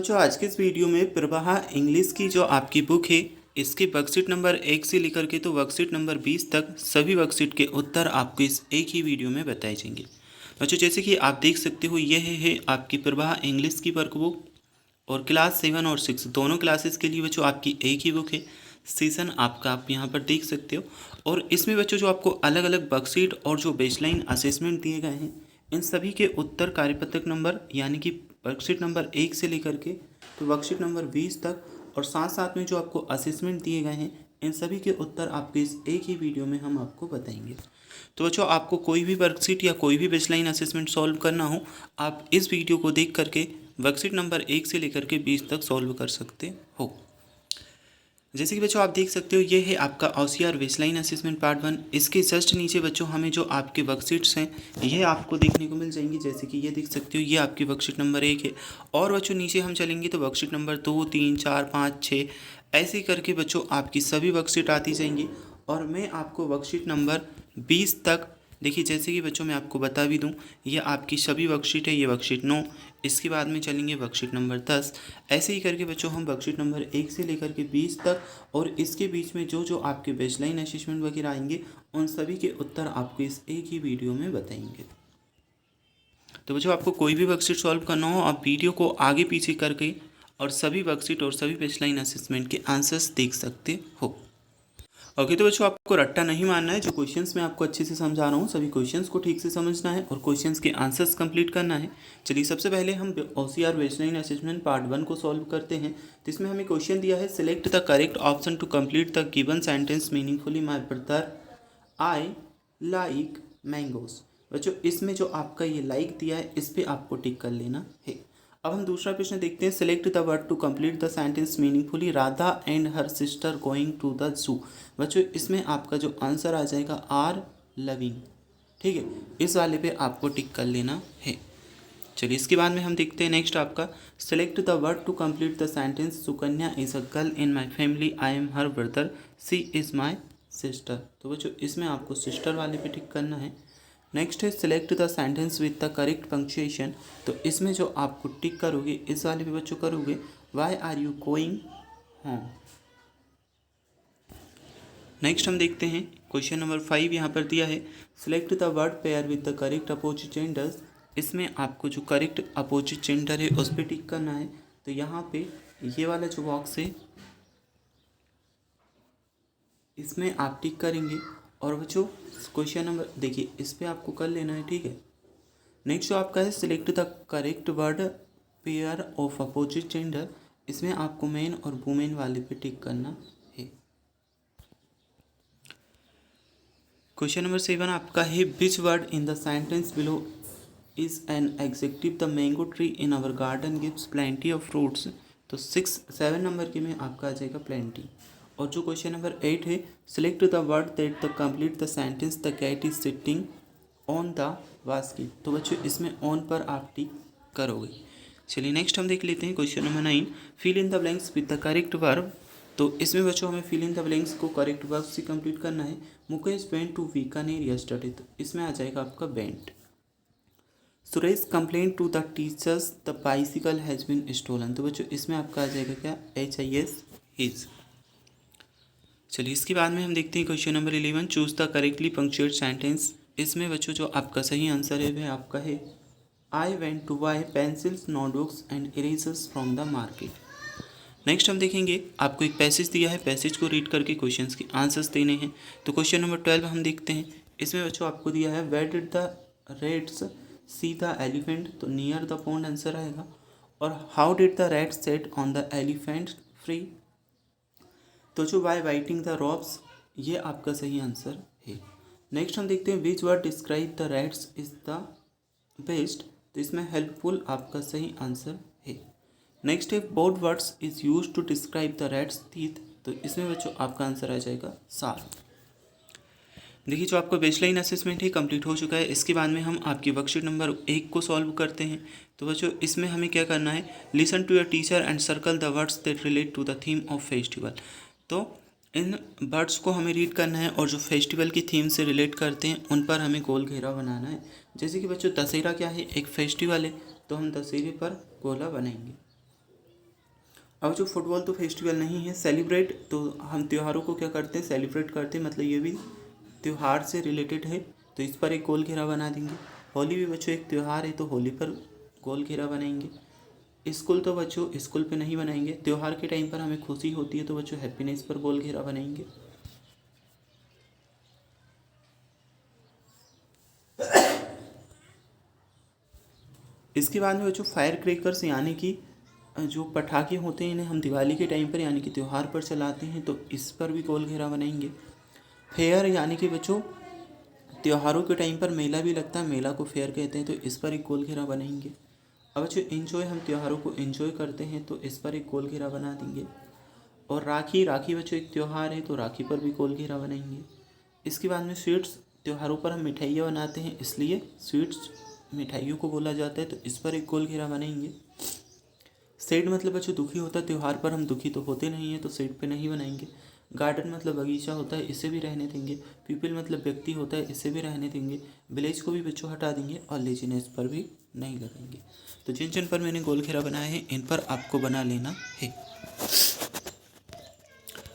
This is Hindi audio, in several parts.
बच्चों आज के इस वीडियो में प्रवाह इंग्लिश की जो आपकी बुक है इसके वर्कशीट नंबर 1 से लेकर के तो वर्कशीट नंबर 20 तक सभी वर्कशीट के उत्तर आपको इस एक ही वीडियो में बताए जाएंगे। बच्चों जैसे कि आप देख सकते हो यह है आपकी प्रवाह इंग्लिश की वर्कबुक और क्लास 7 और 6 दोनों क्लासेस के लिए बच्चों आपकी एक ही बुक है। सेशन आपका आप यहाँ पर देख सकते हो और इसमें बच्चों जो आपको अलग अलग वर्कशीट और जो बेसलाइन असेसमेंट दिए गए हैं इन सभी के उत्तर कार्यपत्रक नंबर यानी कि वर्कशीट नंबर 1 से लेकर के तो वर्कशीट नंबर 20 तक और साथ साथ में जो आपको असेसमेंट दिए गए हैं इन सभी के उत्तर आपके इस एक ही वीडियो में हम आपको बताएंगे। तो बच्चों आपको कोई भी वर्कशीट या कोई भी बेसलाइन असेसमेंट सॉल्व करना हो आप इस वीडियो को देख करके वर्कशीट नंबर 1 से लेकर के 20 तक सॉल्व कर सकते हो। जैसे कि बच्चों आप देख सकते हो ये है आपका OCR बेसलाइन असेसमेंट पार्ट 1। इसके जस्ट नीचे बच्चों हमें जो आपके वर्कशीट्स हैं ये आपको देखने को मिल जाएंगी। जैसे कि ये देख सकते हो ये आपकी वर्कशीट नंबर 1 है और बच्चों नीचे हम चलेंगे तो वर्कशीट नंबर 2, 3, 4, 5, 6 ऐसे करके बच्चों आपकी सभी वर्कशीट आती जाएंगी और मैं आपको वर्कशीट नंबर 20 तक देखिए जैसे कि बच्चों मैं आपको बता भी दूं ये आपकी सभी वर्कशीट है। ये वर्कशीट 9 इसके बाद में चलेंगे वर्कशीट नंबर 10 ऐसे ही करके बच्चों हम वर्कशीट नंबर 1 से लेकर के 20 तक और इसके बीच में जो जो आपके बेसलाइन असेसमेंट वगैरह आएंगे उन सभी के उत्तर आपको इस एक ही वीडियो में बताएंगे। तो बच्चों आपको कोई भी वर्कशीट सॉल्व करना हो आप वीडियो को आगे पीछे करके और सभी वर्कशीट और सभी बेसलाइन असेसमेंट के आंसर्स देख सकते हो। ओके तो बच्चों आपको रट्टा नहीं मानना है। जो क्वेश्चंस मैं आपको अच्छे से समझा रहा हूँ सभी क्वेश्चंस को ठीक से समझना है और क्वेश्चंस के आंसर्स कंप्लीट करना है। चलिए सबसे पहले हम OCR बेसलाइन असेसमेंट पार्ट 1 को सॉल्व करते हैं। तो इसमें हमें क्वेश्चन दिया है select the correct option to complete the given sentence meaningfully my brother I like mangoes. बच्चों इसमें जो आपका ये लाइक दिया है इस पर आपको टिक कर लेना है। अब हम दूसरा प्रश्न देखते हैं select the word to complete the sentence meaningfully Radha and her sister going to the zoo. बच्चों इसमें आपका जो आंसर आ जाएगा आर लविंग। ठीक है इस वाले पे आपको टिक कर लेना है। चलिए इसके बाद में हम देखते हैं नेक्स्ट आपका select the word to complete the sentence Sukanya is a girl in my family I am her brother she is my sister. तो बच्चों इसमें आपको सिस्टर वाले पे टिक करना है। नेक्स्ट है select the sentence with the correct punctuation. तो इसमें जो आपको टिक करोगे इस वाले पे बच्चों करोगे why are you going home. Next हम देखते हैं क्वेश्चन नंबर 5 यहाँ पर दिया है select the word pair with the correct opposite genders. इसमें आपको जो करेक्ट अपोजिट जेंडर है उस पर टिक करना है। तो यहाँ पे ये वाला जो बॉक्स है इसमें आप टिक करेंगे और बच्चों क्वेश्चन नंबर देखिए इस पर आपको कर लेना है। ठीक है नेक्स्ट जो आपका है select the correct word pair of opposite gender. इसमें आपको मैन और वुमेन वाले पे टिक करना है। क्वेश्चन नंबर 7 आपका है which word in the sentence below is an adjective the mango tree in our garden gives plenty of fruits. तो 7 नंबर के में आपका आ जाएगा प्लेंटी। और जो क्वेश्चन नंबर 8 है select the word that the complete the sentence the cat is sitting on the basket. तो बच्चों इसमें ऑन पर आप टिक करोगे। चलिए नेक्स्ट हम देख लेते हैं question number 9 fill in the blanks with the correct verb. तो इसमें बच्चों हमें फिल इन द ब्लैंक्स को करेक्ट वर्ब से कंप्लीट करना है। Mukesh went to Bikaner yesterday. तो इसमें आ जाएगा आपका went. Suresh complain to the teachers the bicycle has been stolen. तो बच्चों इसमें आपका आ जाएगा क्या HIS हिज। चलिए इसके बाद में हम देखते हैं question number 11 choose the correctly punctuate sentence. इसमें बच्चों जो आपका सही आंसर है वह आपका है I went to buy pencils notebooks and erasers from the market. Next हम देखेंगे आपको एक पैसेज दिया है पैसेज को रीड करके क्वेश्चंस के आंसर्स देने हैं। तो क्वेश्चन नंबर 12 हम देखते हैं। इसमें बच्चों आपको दिया है where did the rats see the elephant. तो नियर द पॉन्ड आंसर आएगा। और how did the rat sat on the elephant free. तो जो बाय बाइटिंग द रॉब्स ये आपका सही आंसर है। नेक्स्ट हम देखते हैं which word describe the rats is the best. तो इसमें हेल्पफुल आपका सही आंसर है। नेक्स्ट है both words is use to describe the rats teeth. तो इसमें बच्चों आपका आंसर आ जाएगा शार्प। देखिए जो आपका बेसलाइन असेसमेंट है कंप्लीट हो चुका है। इसके बाद में हम आपकी वर्कशीट नंबर 1 को सॉल्व करते हैं। तो बच्चों इसमें हमें क्या करना है listen to your teacher and circle the words that relate to the theme of festival. तो इन वर्ड्स को हमें रीड करना है और जो फेस्टिवल की थीम से रिलेट करते हैं उन पर हमें गोल घेरा बनाना है। जैसे कि बच्चों दशहरा क्या है एक फेस्टिवल है तो हम दशहरे पर गोला बनाएंगे। अब जो फुटबॉल तो फेस्टिवल नहीं है, सेलिब्रेट तो हम त्योहारों को क्या करते हैं, सेलिब्रेट करते हैं, मतलब ये भी त्यौहार से रिलेटेड है, तो इस पर एक गोल घेरा बना देंगे। होली भी बच्चों एक त्यौहार है, तो होली पर गोल घेरा बनाएंगे। स्कूल तो बच्चों स्कूल पे नहीं बनाएंगे, त्यौहार के टाइम पर हमें खुशी होती है तो बच्चों हैप्पीनेस पर गोल घेरा बनाएंगे। इसके बाद में बच्चों फायर क्रैकर्स यानी कि जो पटाखे होते हैं इन्हें हम दिवाली के टाइम पर यानी कि त्यौहार पर चलाते हैं, तो इस पर भी गोल घेरा बनाएंगे। फेयर यानी कि बच्चों त्योहारों के टाइम पर मेला भी लगता है, मेला को फेयर कहते हैं, तो इस पर एक गोल घेरा बनाएंगे। अब बच्चों एंजॉय, हम त्योहारों को एंजॉय करते हैं तो इस पर एक गोल घेरा बना देंगे। और राखी, राखी बच्चों एक त्यौहार है तो राखी पर भी गोल घेरा बनाएंगे। इसके बाद में स्वीट्स, त्योहारों पर हम मिठाइयाँ बनाते हैं इसलिए स्वीट्स मिठाइयों को बोला जाता है, तो इस पर एक गोल घेरा बनाएंगे। सेड मतलब बच्चों दुखी होता है, त्यौहार पर हम दुखी तो होते नहीं हैं तो सेड पे नहीं बनाएंगे। गार्डन मतलब बगीचा होता है, इसे भी रहने देंगे। पीपल मतलब व्यक्ति होता है, इसे भी रहने देंगे। विलेज को भी बच्चों हटा देंगे और लेजीनेस पर भी नहीं लगाएंगे। तो जिन जिन पर मैंने गोल घेरा बनाया है इन पर आपको बना लेना है।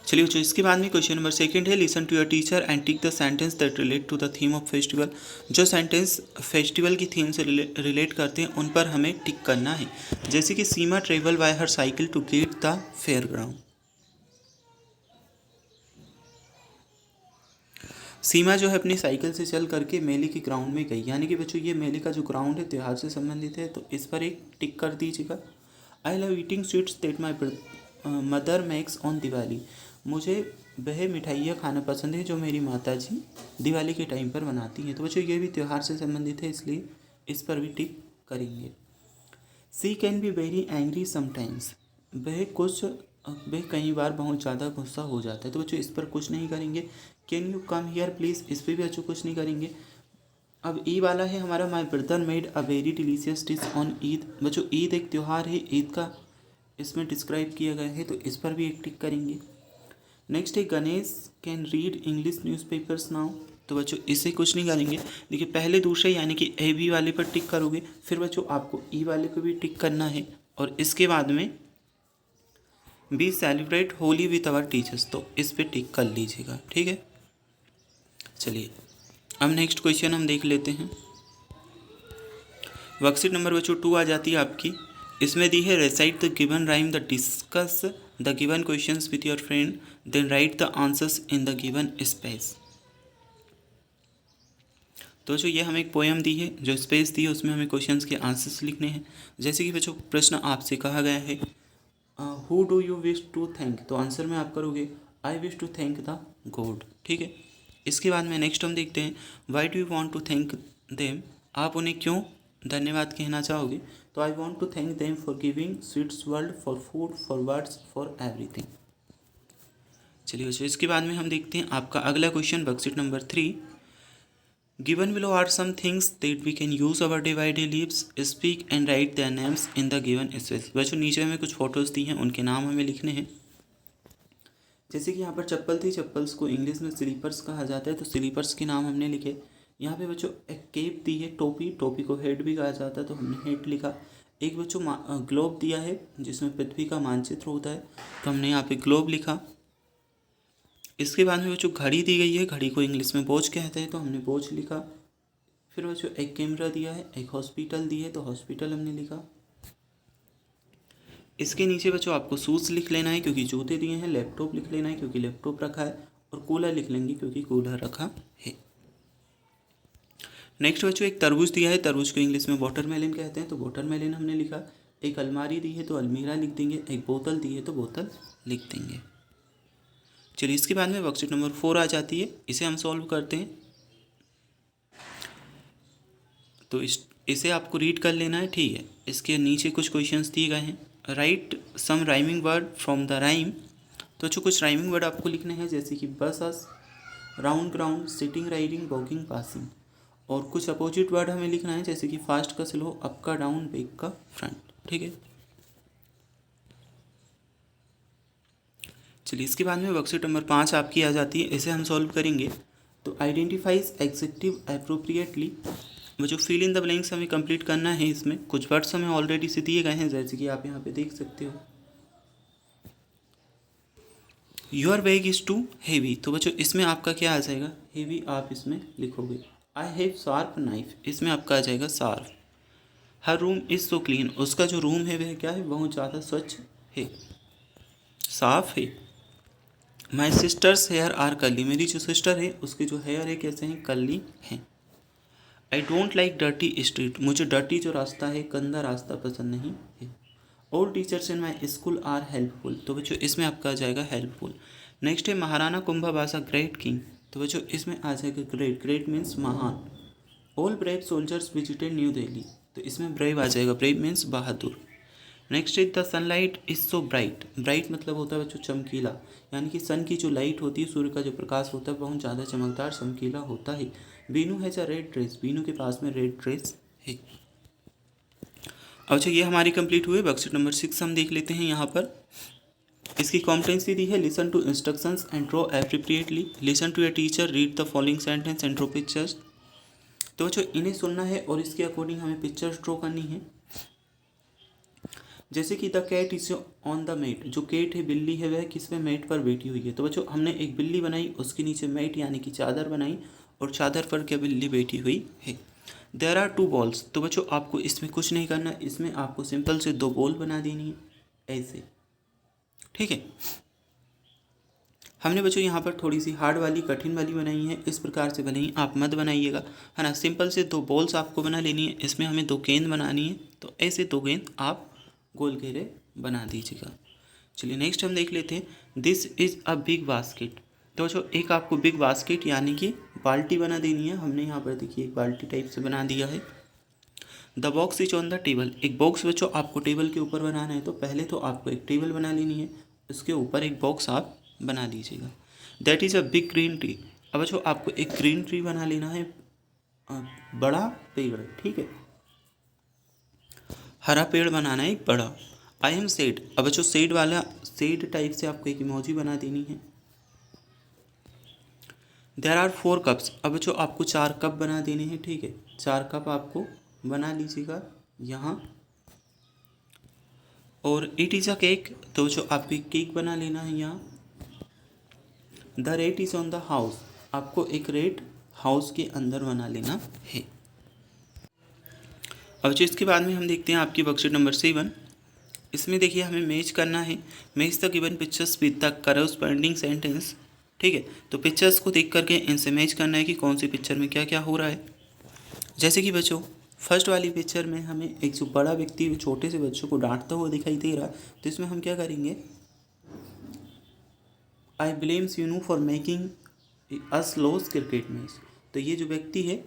चलिए बच्चों, इसके बाद में क्वेश्चन नंबर 2 है, listen to your teacher and tick the sentence that relate to the theme of festival. जो सेंटेंस फेस्टिवल की थीम से रिलेट करते हैं उन पर हमें टिक करना है। जैसे कि Seema travel by her cycle to get the fair ground. Seema जो है अपनी साइकिल से चल करके मेले के ग्राउंड में गई, यानी कि बच्चों ये मेले का जो ग्राउंड है त्यौहार से संबंधित है, तो इस पर एक टिक कर दीजिएगा। I love eating sweets that my mother makes on Diwali. मुझे वह मिठाइयाँ खाना पसंद है जो मेरी माता जी दिवाली के टाइम पर बनाती हैं, तो बच्चों ये भी त्यौहार से संबंधित है इसलिए इस पर भी टिक करेंगे। She can be very angry sometimes. वह कई बार बहुत ज़्यादा गुस्सा हो जाता है, तो बच्चों इस पर कुछ नहीं करेंगे। Can you come here please, इस पर भी बच्चों कुछ नहीं करेंगे। अब ई वाला है हमारा, my brother made a very delicious dish on Eid. बच्चों ईद एक त्यौहार है, ईद का इसमें डिस्क्राइब किया गया है, तो इस पर भी एक टिक करेंगे। नेक्स्ट है Ganesh can read English newspapers now. तो बच्चों इससे कुछ नहीं करेंगे। देखिए पहले दूसरे यानी कि ए बी वाले पर टिक करोगे, फिर बच्चों आपको ई वाले पर भी टिक करना है, और इसके बाद में we celebrate Holi with our teachers, तो इस पर टिक कर लीजिएगा, ठीक है। चलिए अब नेक्स्ट क्वेश्चन हम देख लेते हैं। वर्कशीट नंबर बच्चों 2 आ जाती है आपकी। इसमें दी है recite the given rhyme the discuss the given questions with your friend then write the answers in the given space. तो जो ये हमें एक पोएम दी है, जो स्पेस दी है उसमें हमें क्वेश्चंस के आंसर्स लिखने हैं। जैसे कि बच्चों प्रश्न आपसे कहा गया है who do you wish to thank, तो आंसर में आप करोगे I wish to thank the god, ठीक है। इसके बाद में नेक्स्ट हम देखते हैं why do you want to thank them, आप उन्हें क्यों धन्यवाद कहना चाहोगे, तो I want to thank them for giving sweets world for food for words for everything. चलिए बच्चों इसके बाद में हम देखते हैं आपका अगला question worksheet number 3। Given below are some things that we can use our day by day lives, speak and write their names in the given space. बच्चों नीचे हमें कुछ फोटोज़ दी हैं, उनके नाम हमें लिखने हैं। जैसे कि यहाँ पर चप्पल थी, चप्पल्स को इंग्लिश में स्लीपर्स कहा जाता है, तो स्लीपर्स के नाम हमने लिखे। यहाँ पे बच्चों एक केप दी है, टोपी, टोपी को हेड भी कहा जाता है, तो हमने हेड लिखा। एक बच्चों ग्लोब दिया है जिसमें पृथ्वी का मानचित्र होता है, तो हमने यहाँ पे ग्लोब लिखा। इसके बाद में बच्चों घड़ी दी गई है, घड़ी को इंग्लिश में वॉच कहते हैं, तो हमने वॉच लिखा। फिर बच्चों एक कैमरा दिया है, एक हॉस्पिटल दी है, तो हॉस्पिटल हमने लिखा। इसके नीचे बच्चों आपको शूज़ लिख लेना है क्योंकि जूते दिए हैं, लैपटॉप लिख लेना है क्योंकि लैपटॉप रखा है, और कूलर लिख लेंगे क्योंकि कूलर रखा है। नेक्स्ट बच्चों एक तरबूज दिया है, तरबूज को इंग्लिश में वाटरमेलन कहते हैं, तो वाटरमेलन हमने लिखा। एक अलमारी दी है तो अलमीरा लिख देंगे, एक बोतल दी है तो बोतल लिख देंगे। चलिए इसके बाद में वर्कशीट नंबर 4 आ जाती है, इसे हम सॉल्व करते हैं। तो इसे आपको रीड कर लेना है, ठीक है। इसके नीचे कुछ क्वेश्चंस दिए गए हैं, write some rhyming word from the rhyme. तो जो कुछ राइमिंग वर्ड आपको लिखने हैं जैसे कि bus us, round ground, sitting riding, walking, passing. और कुछ अपोजिट वर्ड हमें लिखना है जैसे कि फास्ट का स्लो, अप का डाउन, बैक का फ्रंट, ठीक है। चलिए इसके बाद में वर्कशीट नंबर 5 आपकी आ जाती है, इसे हम सॉल्व करेंगे। तो आइडेंटिफाइज एग्जेक्टिव अप्रोप्रिएटली। वो जो फिल इन द ब्लैंक्स हमें कंप्लीट करना है, इसमें कुछ वर्ड्स हमें ऑलरेडी से दिए गए हैं जैसे कि आप यहाँ पे देख सकते हो। Your bag is too heavy, तो बच्चों इसमें आपका क्या आ जाएगा, हेवी आप इसमें लिखोगे। आई हैव शार्प नाइफ, इसमें आपका आ जाएगा sharp. Her room is so clean, उसका जो रूम है वह क्या है, बहुत ज़्यादा स्वच्छ है, साफ है। माई सिस्टर्स हेयर आर कर्ली, मेरी जो सिस्टर है उसके जो हेयर है कैसे हैं, कर्ली हैं। I don't like dirty street, मुझे डर्टी जो रास्ता है, गंदा रास्ता पसंद नहीं है। All teachers in my school are helpful, तो बच्चों इसमें आपका आ जाएगा हेल्पफुल। नेक्स्ट है महाराणा कुंभा ग्रेट किंग, तो बच्चों इसमें आ जाएगा ग्रेट, ग्रेट मीन्स महान। All brave soldiers visited new Delhi, तो इसमें ब्रेव आ जाएगा, brave means Bahadur. Next is the sunlight is so bright, bright मतलब होता है बच्चों चमकीला, यानी कि सन की जो लाइट होती है, सूर्य का जो प्रकाश होता है बहुत ज़्यादा चमकदार चमकीला होता है। Binu has a red dress, Binu के पास में रेड ड्रेस है। अच्छा ये हमारी कंप्लीट हुई। वर्कशीट नंबर 6 हम देख लेते हैं। यहाँ पर इसकी कॉम्पिटेंसी दी है, listen to instructions and draw appropriately, listen to your teacher, read the following sentence and draw pictures. तो बच्चों इन्हें सुनना है और इसके अकॉर्डिंग हमें पिक्चर्स ड्रॉ करनी है। जैसे कि the cat is on the mat, जो कैट है, बिल्ली है, वह किस पे, मेट पर बैठी हुई है। तो बच्चों हमने एक बिल्ली बनाई, उसके नीचे मेट यानी कि चादर बनाई, और चादर पर क्या बिल्ली बैठी हुई है। देयर आर 2 बॉल्स, तो बच्चों आपको इसमें कुछ नहीं करना, इसमें आपको सिंपल से 2 बॉल बना देनी है ऐसे, ठीक है। हमने बच्चों यहाँ पर थोड़ी सी हार्ड वाली, कठिन वाली बनाई है, इस प्रकार से भले ही आप मत बनाइएगा, है ना। सिंपल से 2 बॉल्स आपको बना लेनी है, इसमें हमें 2 गेंद बनानी है, तो ऐसे 2 गेंद आप गोल घेरे बना दीजिएगा। चलिए नेक्स्ट हम देख लेते हैं। This is a big basket, तो बच्चों एक आपको बिग बास्केट यानी कि बाल्टी बना देनी है। हमने यहाँ पर देखिए एक बाल्टी टाइप से बना दिया है। The box is on the table, एक बॉक्स बच्चों आपको टेबल के ऊपर बनाना है, तो पहले तो आपको एक टेबल बना लेनी है, उसके ऊपर एक बॉक्स आप बना दीजिएगा। That is a big green tree, अब बच्चों आपको एक ग्रीन ट्री बना लेना है, बड़ा पेड़, ठीक है, हरा पेड़ बनाना है एक बड़ा। आई एम सेड, अब बच्चों सेड वाला, सेड टाइप से आपको एक इमोजी बना देनी है। देयर आर 4 कप्स, अब बच्चों आपको 4 कप बना देने हैं, ठीक है, 4 कप आपको बना लीजिएगा यहाँ। और इट इज़ अ केक, तो बच्चों आपको एक केक बना लेना है यहाँ। The rate is on the house, आपको एक रेट हाउस के अंदर बना लेना है। अब जो इसके बाद में हम देखते हैं आपकी वर्कशीट नंबर 7। इसमें देखिए हमें मैच करना है, match the given pictures with the corresponding sentence, ठीक है। तो पिक्चर्स को देख करके इनसे मैच करना है कि कौन सी पिक्चर में क्या क्या हो रहा है। जैसे कि बच्चों फर्स्ट वाली पिक्चर में हमें एक जो बड़ा व्यक्ति छोटे से बच्चों को डांटता हुआ दिखाई दे रहा है, तो इसमें हम क्या करेंगे, I blame Seenu for making us loss cricket match, तो ये जो व्यक्ति है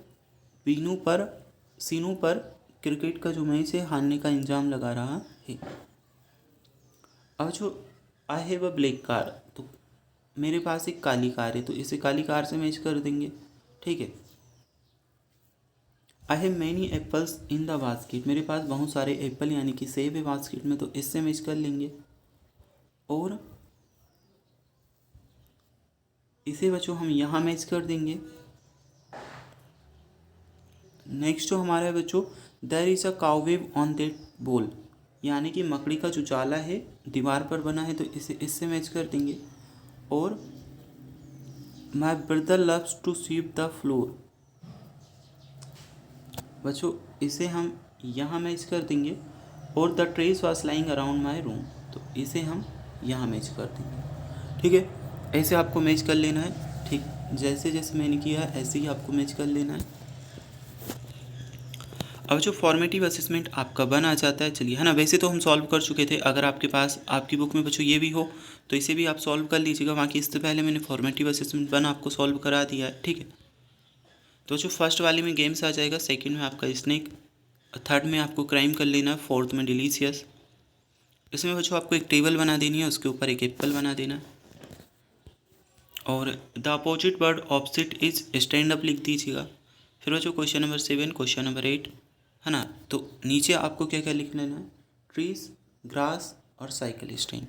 सीनू पर क्रिकेट का जो मैच है हारने का इंजाम लगा रहा है। अब जो I have a black car, तो मेरे पास एक काली कार है, तो इसे काली कार से मैच कर देंगे, ठीक है। I have many apples in the basket, मेरे पास बहुत सारे एप्पल यानी कि सेब है बास्केट में, तो इससे मैच कर लेंगे। और इसे बच्चों हम यहाँ मैच कर देंगे। नेक्स्ट जो हमारा है बच्चों, there is a cobweb on that bowl, यानी कि मकड़ी का जो जाला है दीवार पर बना है, तो इसे इससे मैच कर देंगे। और my brother loves to sweep the floor, बच्चों इसे हम यहाँ मैच कर देंगे। और the trash was lying around my room, तो इसे हम यहाँ मैच कर देंगे, ठीक है। ऐसे आपको मैच कर लेना है, ठीक, जैसे जैसे मैंने किया है ऐसे ही आपको मैच कर लेना है। अब जो फॉर्मेटिव असेसमेंट आपका बन आ जाता है, चलिए, है ना। वैसे तो हम सॉल्व कर चुके थे, अगर आपके पास आपकी बुक में बच्चों ये भी हो तो इसे भी आप सॉल्व कर लीजिएगा। बाकी इससे पहले मैंने फॉर्मेटिव असेसमेंट बन आपको सॉल्व करा दिया है, ठीक है। तो जो फर्स्ट वाले में गेम्स आ जाएगा, सेकंड में आपका स्नेक, थर्ड में आपको क्राइम कर लेना है, फोर्थ में डिलीशियस। इसमें बच्चों आपको एक टेबल बना देनी है, उसके ऊपर एक एप्पल बना देना है। और the opposite word opposite is stand up लिख दीजिएगा। फिर बच्चों क्वेश्चन नंबर 7, क्वेश्चन नंबर 8, है ना। तो नीचे आपको क्या क्या लिख लेना है, ट्रीज, ग्रास और साइकिल स्टैंड।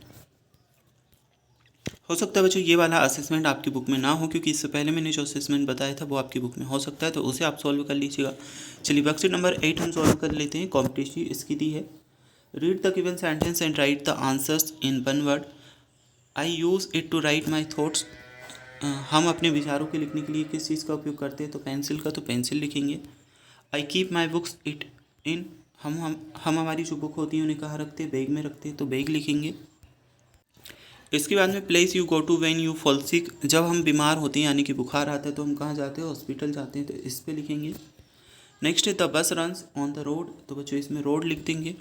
हो सकता है बच्चों ये वाला असेसमेंट आपकी बुक में ना हो, क्योंकि इससे पहले मैंने जो असेसमेंट बताया था वो आपकी बुक में हो सकता है, तो उसे आप सॉल्व कर लीजिएगा। चलिए वर्कशीट नंबर 8 हम सॉल्व कर लेते हैं। कॉम्पिटिटिव इसकी दी है, read the given sentence and write the answers in 1 word. I use it to write my thoughts. हम अपने विचारों के लिखने के लिए किस चीज़ का उपयोग करते हैं, तो पेंसिल का, तो पेंसिल लिखेंगे। I keep my books it in, हम हमारी जो बुक होती है उन्हें कहाँ रखते हैं, बैग में रखते हैं, तो बैग लिखेंगे। इसके बाद में place you go to when you fall sick, जब हम बीमार होते हैं यानी कि बुखार आता है तो हम कहाँ जाते हैं, हॉस्पिटल जाते हैं, तो इस पे लिखेंगे। नेक्स्ट है the bus runs on the road, तो बच्चों इसमें रोड लिख देंगे।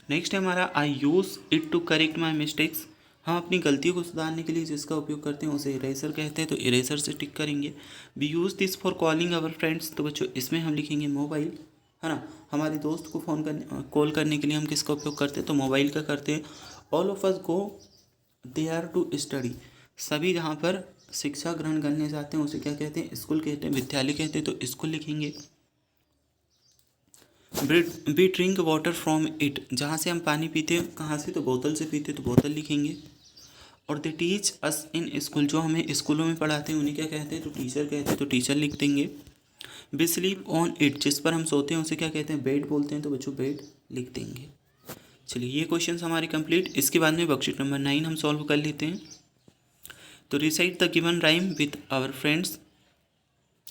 नेक्स्ट है हमारा I use it to correct my mistakes, हम अपनी गलतियों को सुधारने के लिए जिसका उपयोग करते हैं उसे इरेजर कहते हैं, तो इरेजर से टिक करेंगे। We use this for calling our friends, तो बच्चों इसमें हम लिखेंगे मोबाइल, है ना। हमारे दोस्त को कॉल करने के लिए हम किसका उपयोग करते हैं, तो मोबाइल का करते हैं। All of us go there to study, सभी जहाँ पर शिक्षा ग्रहण करने जाते हैं उसे क्या कहते हैं, स्कूल कहते हैं, विद्यालय कहते हैं, तो स्कूल लिखेंगे। We drink water from it, जहाँ से हम पानी पीते हैं कहाँ से, तो बोतल से पीते, तो बोतल लिखेंगे। और they teach us in school, जो हमें स्कूलों में पढ़ाते हैं उन्हें क्या कहते हैं, तो टीचर कहते हैं, तो टीचर लिख देंगे। वी स्लीप ऑन इट, जिस पर हम सोते हैं उसे क्या कहते हैं, बेड बोलते हैं, तो बच्चों बेड लिख देंगे। चलिए ये क्वेश्चन हमारे कंप्लीट। इसके बाद में वर्कशीट नंबर 9 हम सॉल्व कर लेते हैं। तो recite the given rhyme with our friends,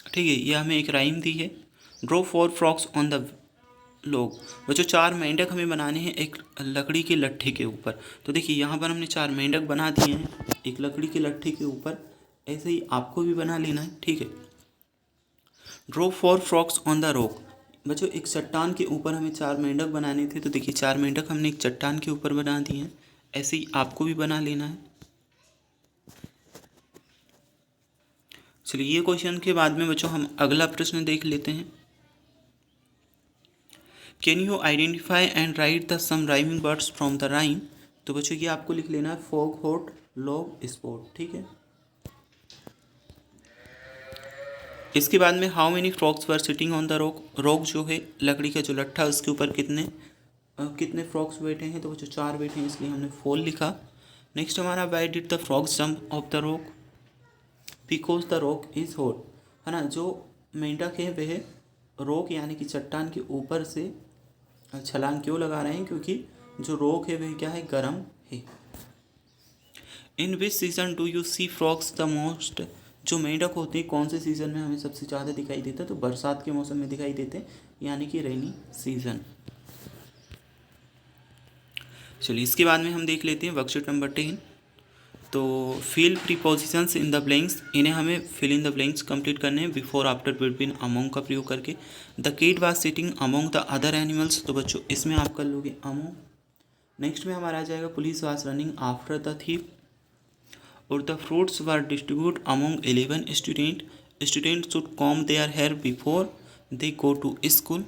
ठीक है, ये हमें एक राइम दी है। ड्रॉ 4 फ्रॉक्स ऑन द लोग, बच्चों 4 मेंढक हमें बनाने हैं एक लकड़ी के लट्ठे के ऊपर। तो देखिए यहाँ पर हमने 4 मेंढक बना दिए हैं एक लकड़ी के लट्ठे के ऊपर, ऐसे ही आपको भी बना लेना है, ठीक है। Draw 4 frogs on the rock, बच्चों एक चट्टान के ऊपर हमें 4 मेंढक बनाने थे, तो देखिए 4 मेंढक हमने एक चट्टान के ऊपर बना दिए हैं, ऐसे ही आपको भी बना लेना है। चलिए ये क्वेश्चन के बाद में बच्चों हम अगला प्रश्न देख लेते हैं। Can you identify and write the some rhyming words from the rhyme, तो बच्चों ये आपको लिख लेना है, फॉग, हॉट, लॉग, स्पॉट, ठीक है। इसके बाद में how many frogs were sitting on the rock, rock जो है लकड़ी का जो लट्ठा उसके ऊपर कितने फ्रॉक्स बैठे हैं, तो बच्चों 4 बैठे हैं, इसलिए हमने 4 लिखा। नेक्स्ट हमारा why did the frogs jump off the rock, because the rock is hot, है ना। जो मेंढक है वह रॉक यानी कि चट्टान के ऊपर से छलांग क्यों लगा रहे हैं, क्योंकि जो रॉक है वह क्या है, गर्म है। In which season do you see frogs the most, जो मेंढक होते हैं कौन से सीज़न में हमें सबसे ज़्यादा दिखाई देता है, तो बरसात के मौसम में दिखाई देते हैं, यानी कि रेनी सीजन। चलिए इसके बाद में हम देख लेते हैं वर्कशीट नंबर 10। तो fill prepositions in the blanks, इन्हें हमें fill in the blanks complete करने हैं। बिफोर, आफ्टर, बिटवीन, अमोंग का प्रयोग करके। The kid was sitting among the other animals, तो बच्चों इसमें आप कर लोगे अमोंग। नेक्स्ट में हमारा आ जाएगा police was running after the thief, और the fruits were distribute among 11 student, student should comb their hair before they go to school,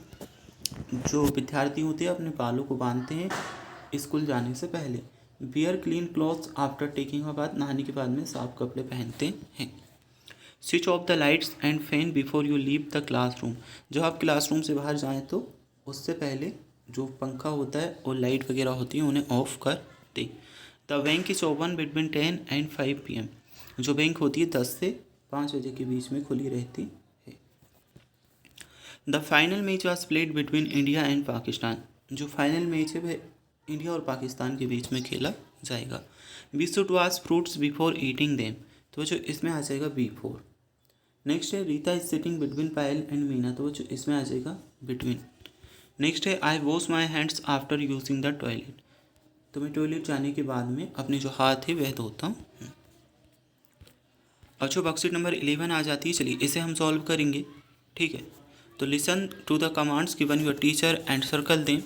जो विद्यार्थी होते हैं अपने बालों को बांधते हैं स्कूल जाने से पहले। Wear clean clothes after taking a bath, नहाने के बाद में साफ कपड़े पहनते हैं। Switch off the lights and fan before you leave the classroom, जब आप क्लासरूम से बाहर जाएं तो उससे पहले जो पंखा होता है और लाइट वगैरह होती है उन्हें ऑफ कर दें। The bank is open between 10 and 5 PM, जो बैंक होती है 10 से 5 बजे के बीच में खुली रहती है। The final match was played between India and Pakistan, जो फाइनल मैच है वह इंडिया और पाकिस्तान के बीच में खेला जाएगा। We should wash fruits before eating them, तो बच्चों इसमें आ जाएगा बिफोर। नेक्स्ट है Rita is sitting between Payal and Meena, तो बच्चों इसमें आ जाएगा बिटवीन। नेक्स्ट है I wash my hands after using the toilet, तो मैं टॉयलेट जाने के बाद में अपने जो हाथ है वह धोता हूँ। अच्छा वर्कशीट नंबर 11 आ जाती है, चलिए इसे हम सॉल्व करेंगे, ठीक है। तो listen to the commands given your teacher and circle दें।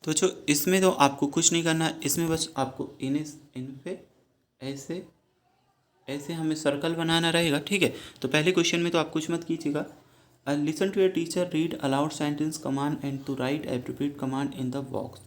तो बच्चों इसमें तो आपको कुछ नहीं करना है, इसमें बस आपको इन पे ऐसे ऐसे हमें सर्कल बनाना रहेगा, ठीक है। तो पहले क्वेश्चन में तो आप कुछ मत कीजिएगा। Listen to your teacher read aloud sentence command and to write appropriate command in the box.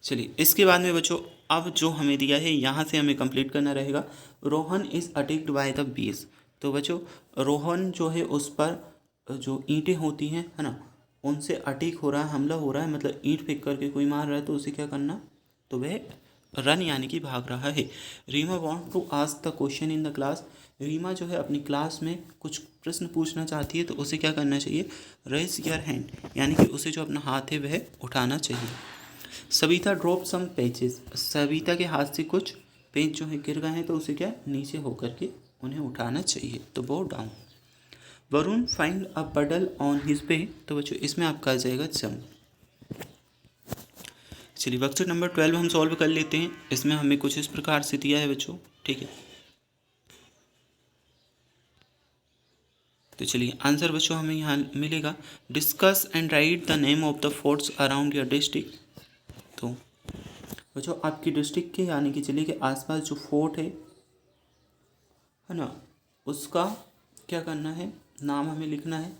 चलिए इसके बाद में बच्चों अब जो हमें दिया है यहाँ से हमें कंप्लीट करना रहेगा। Rohan is attacked by the bees, तो बच्चों रोहन जो है उस पर जो ईंटें होती हैं, है ना, उनसे अटैक हो रहा है, हमला हो रहा है, मतलब ईंट फेंक करके कोई मार रहा है, तो उसे क्या करना, तो वह रन यानी कि भाग रहा है। Reema want to ask the question in the class, Reema जो है अपनी क्लास में कुछ प्रश्न पूछना चाहती है तो उसे क्या करना चाहिए, रेज योर हैंड, यानी कि उसे जो अपना हाथ है वह उठाना चाहिए। Savita drop some pages, Savita के हाथ से कुछ पेज जो है गिर गए हैं तो उसे क्या नीचे होकर के उन्हें उठाना चाहिए, तो बो डाउन। वरुण फाइंड अ पडल ऑन हिज पे, तो बच्चों इसमें आपका आ जाएगा जंप। चलिए वर्कशीट नंबर 12 हम सॉल्व कर लेते हैं। इसमें हमें कुछ इस प्रकार से दिया है बच्चों, ठीक है। तो चलिए आंसर बच्चों हमें यहाँ मिलेगा, discuss and write the name of the forts around your district. तो बच्चों आपकी डिस्ट्रिक्ट के यानी कि जिले के आसपास जो फोर्ट है ना, उसका क्या करना है, नाम हमें लिखना है।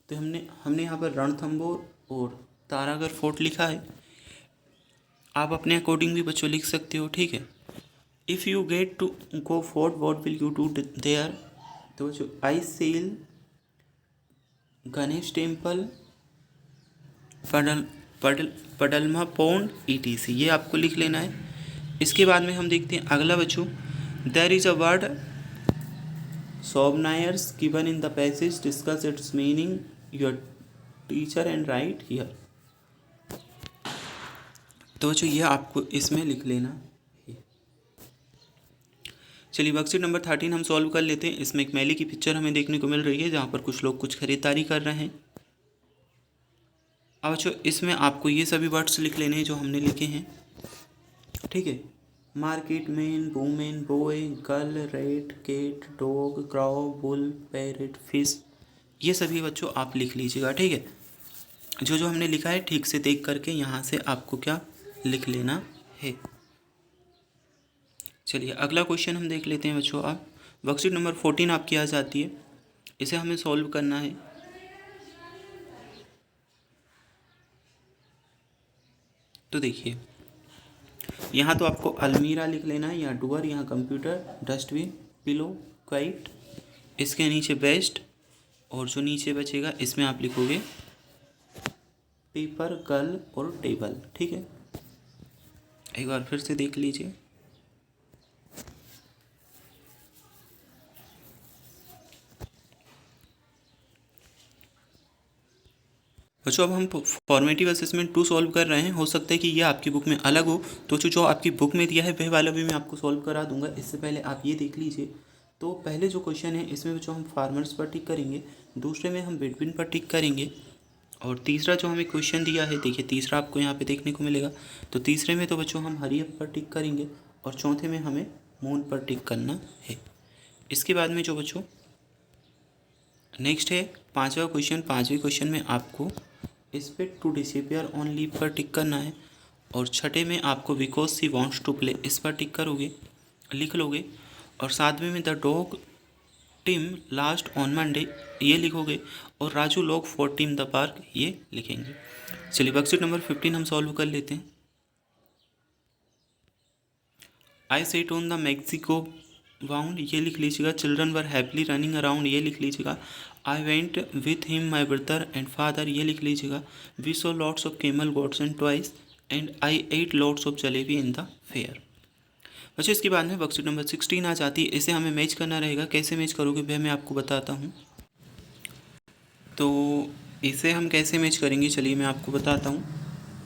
तो हमने यहाँ पर रणथंबोर और तारागढ़ फोर्ट लिखा है। आप अपने अकॉर्डिंग भी बच्चों लिख सकते हो, ठीक है। If you get to go fort what will you do there, तो बच्चों आई सेल गणेश टेम्पल, पडलमा पौंड ETC, ये आपको लिख लेना है। इसके बाद में हम देखते हैं अगला बच्चों, there is a word souvenirs given in the passage, discuss its meaning your teacher and write here. तो बच्चों ये आपको इसमें लिख लेना है। चलिए वर्कशीट नंबर 13 हम सॉल्व कर लेते हैं। इसमें एक मेले की पिक्चर हमें देखने को मिल रही है जहाँ पर कुछ लोग कुछ खरीदारी कर रहे हैं। अब बच्चों इसमें आपको ये सभी वर्ड्स लिख लेने हैं जो हमने लिखे हैं, ठीक है। Market man, women, boy, girl, rat, cat, dog, crow, bull, parrot, fish, ये सभी बच्चों आप लिख लीजिएगा, ठीक है। जो जो हमने लिखा है ठीक से देख करके यहाँ से आपको क्या लिख लेना है। चलिए अगला क्वेश्चन हम देख लेते हैं बच्चों। आप वर्कशीट नंबर 14 आपकी आ जाती है, इसे हमें सॉल्व करना है। तो देखिए यहाँ तो आपको अलमीरा लिख लेना है, यहाँ डुअर, यहाँ कंप्यूटर, डस्टबिन, पिलो, क्वाइट, इसके नीचे बेस्ट, और जो नीचे बचेगा इसमें आप लिखोगे पेपर, कल और टेबल, ठीक है। एक बार फिर से देख लीजिए। बच्चों अब हम फॉर्मेटिव असेसमेंट 2 सॉल्व कर रहे हैं। हो सकता है कि ये आपकी बुक में अलग हो, तो जो आपकी बुक में दिया है वह वाला भी मैं आपको सॉल्व करा दूंगा। इससे पहले आप ये देख लीजिए। तो पहले जो क्वेश्चन है इसमें बच्चों हम फार्मर्स पर टिक करेंगे, दूसरे में हम बिटवीन पर टिक करेंगे, और तीसरा जो हमें क्वेश्चन दिया है, देखिए तीसरा आपको यहाँ पे देखने को मिलेगा। तो तीसरे में तो बच्चों हम हरी अप पर टिक करेंगे, और चौथे में हमें मून पर टिक करना है। इसके बाद में जो बच्चों नेक्स्ट है पाँचवा क्वेश्चन। पाँचवें क्वेश्चन में आपको इस पे टू डिसअपियर ऑन लीव पर टिक करना है, और छठे में आपको because she wants to play इस पर टिक करोगे, लिख लोगे, और सातवें में the dog team last on Monday ये लिखोगे, और Raju log for team the park ये लिखेंगे। चलिए वर्कशीट नंबर 15 हम सॉल्व कर लेते हैं। I set on the Mexico bound ये लिख लीजिएगा, children were happily running around ये लिख लीजिएगा, I went with him my brother and father ये लिख लीजिएगा, we saw lots of camel gods and twice and I ate lots of jalebi in the fair. बच्चों इसके बाद में वर्कशीट नंबर 16 आ जाती है। इसे हमें मैच करना रहेगा। कैसे मैच करोगे वह मैं आपको बताता हूँ। तो इसे हम कैसे मैच करेंगे, चलिए मैं आपको बताता हूँ।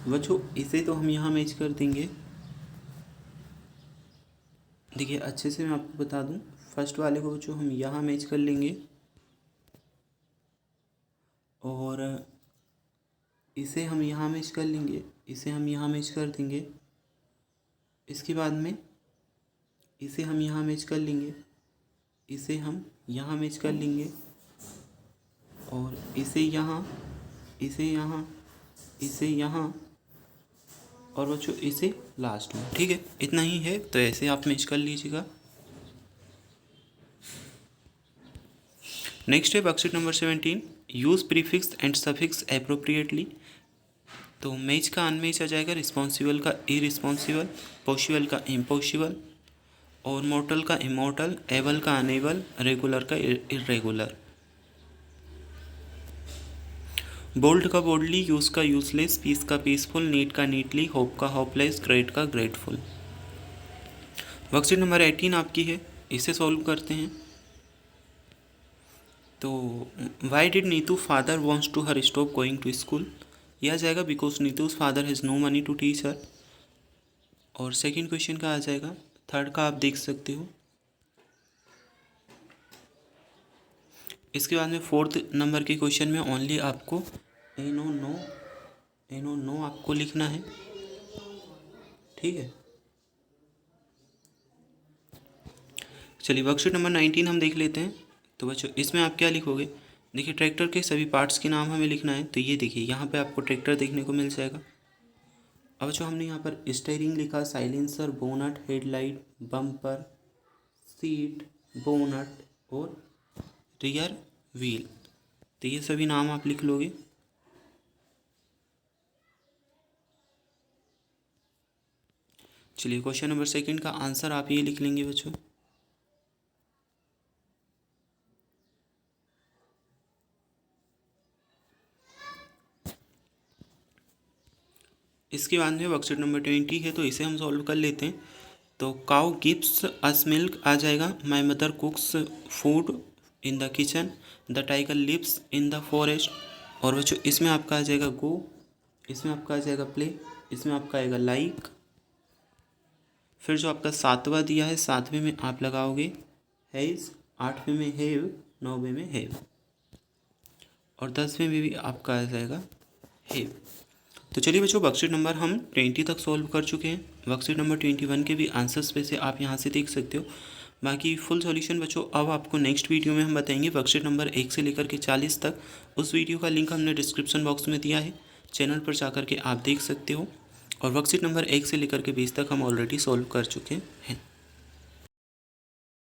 बच्चों इसे तो हम यहाँ मैच कर देंगे। देखिए अच्छे से मैं आपको बता दूँ, फर्स्ट वाले को बच्चों हम यहाँ मैच कर लेंगे, और इसे हम यहाँ मैच कर लेंगे, इसे हम यहाँ मैच कर देंगे। इसके बाद में इसे हम यहाँ मैच कर लेंगे, इसे हम यहाँ मैच कर लेंगे, और इसे यहाँ, इसे यहाँ, इसे यहाँ, और बच्चों इसे लास्ट में, ठीक है। इतना ही है, तो ऐसे आप मैच कर लीजिएगा। नेक्स्ट है worksheet number 17, use prefix and suffix appropriately. तो मैच का अनमैच आ जाएगा, रिस्पॉन्सिबल का इरिस्पॉन्सिबल, पॉसिबल का इम्पॉसिबल, और मॉर्टल का इमॉर्टल, एबल का अनेबल, रेगुलर का इरेगुलर। बोल्ड का बोल्डली, यूज का यूजलेस, पीस का पीसफुल, नीट का नीटली, होप का होपलेस, ग्रेट का ग्रेटफुल। वर्कशीट नंबर 18 आपकी है, इसे सॉल्व करते हैं। तो why did Neetu father wants to her stop going to school, यह आ जाएगा because Neetu's father has no money to teach her. और सेकंड क्वेश्चन का आ जाएगा, थर्ड का आप देख सकते हो। इसके बाद में फोर्थ नंबर के क्वेश्चन में ओनली आपको नो आपको लिखना है, ठीक है। चलिए वर्कशीट नंबर 19 हम देख लेते हैं। तो बच्चों इसमें आप क्या लिखोगे, देखिए ट्रैक्टर के सभी पार्ट्स के नाम हमें लिखना है। तो ये देखिए यहाँ पे आपको ट्रैक्टर देखने को मिल जाएगा। अब जो हमने यहाँ पर स्टीयरिंग लिखा, silencer, bonnet, headlight, bumper, seat, bonnet और रियर व्हील, तो ये सभी नाम आप लिख लोगे। चलिए क्वेश्चन नंबर सेकंड का आंसर आप ये लिख लेंगे बच्चों। इसके बाद में वर्कशीट नंबर 20 है, तो इसे हम सॉल्व कर लेते हैं। तो काउ गिव्स अस मिल्क आ जाएगा, my mother cooks food in the kitchen, the tiger lives in the forest. और बच्चों इसमें आपका आ जाएगा गो, इसमें आपका आ जाएगा प्ले, इसमें आपका आएगा लाइक। फिर जो आपका सातवां दिया है, सातवें में आप लगाओगे हैज़, आठवें में हैव, नौवें में हैव और 10वें में भी आपका आ जाएगा हैव। तो चलिए बच्चों वर्कशीट नंबर हम 20 तक सॉल्व कर चुके हैं। वर्कशीट नंबर 21 के भी आंसर्स पे से आप यहाँ से देख सकते हो। बाकी फुल सॉल्यूशन बच्चों अब आपको नेक्स्ट वीडियो में हम बताएंगे, वर्कशीट नंबर 1 से लेकर के 40 तक। उस वीडियो का लिंक हमने डिस्क्रिप्शन बॉक्स में दिया है, चैनल पर जा कर के आप देख सकते हो। और वर्कशीट नंबर 1 से लेकर के 20 तक हम ऑलरेडी सॉल्व कर चुके हैं।